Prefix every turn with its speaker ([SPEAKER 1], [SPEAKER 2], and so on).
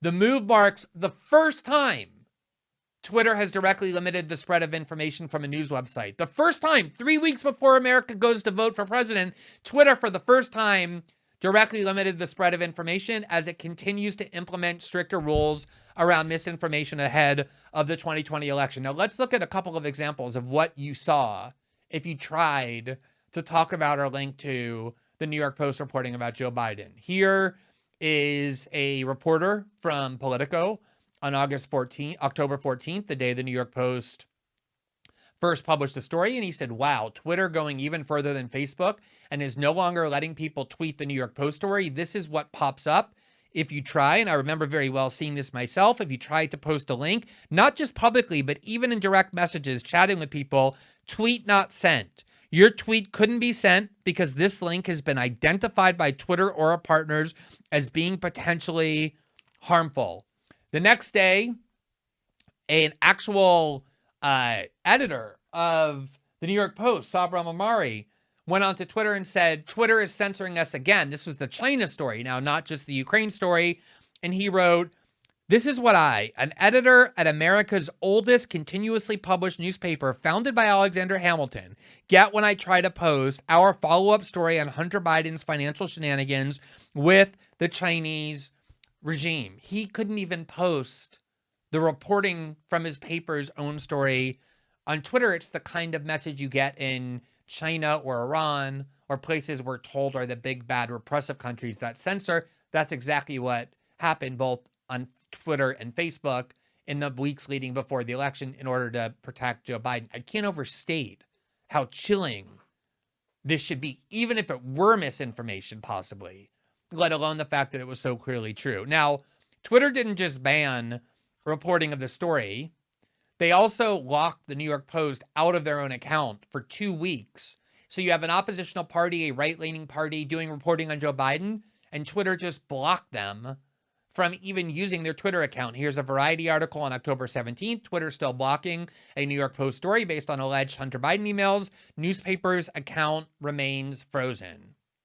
[SPEAKER 1] The move marks the first time Twitter has directly limited the spread of information from a news website. The first time, 3 weeks before America goes to vote for president, Twitter, for the first time, directly limited the spread of information as it continues to implement stricter rules around misinformation ahead of the 2020 election. Now, let's look at a couple of examples of what you saw if you tried to talk about or link to the New York Post reporting about Joe Biden. Here is a reporter from Politico on October 14th, the day the New York Post first published the story, and he said, wow, Twitter going even further than Facebook and is no longer letting people tweet the New York Post story. This is what pops up if you try, and I remember very well seeing this myself, if you try to post a link, not just publicly, but even in direct messages, chatting with people, tweet not sent. Your tweet couldn't be sent because this link has been identified by Twitter or our partners as being potentially harmful. The next day, an actual editor of the New York Post, Sabra Mamari, went onto Twitter and said, Twitter is censoring us again. This was the China story, now not just the Ukraine story. And he wrote, this is what an editor at America's oldest continuously published newspaper founded by Alexander Hamilton, get when I try to post our follow-up story on Hunter Biden's financial shenanigans with the Chinese regime. He couldn't even post the reporting from his paper's own story on Twitter. It's the kind of message you get in China or Iran or places we're told are the big, bad, repressive countries that censor. That's exactly what happened both on Twitter and Facebook in the weeks leading before the election in order to protect Joe Biden. I can't overstate how chilling this should be, even if it were misinformation possibly, let alone the fact that it was so clearly true. Now, Twitter didn't just ban reporting of the story. They also locked the New York Post out of their own account for 2 weeks. So you have an oppositional party, a right-leaning party doing reporting on Joe Biden, and Twitter just blocked them from even using their Twitter account. Here's a Variety article on October 17th. Twitter still blocking a New York Post story based on alleged Hunter Biden emails. Newspaper's account remains frozen.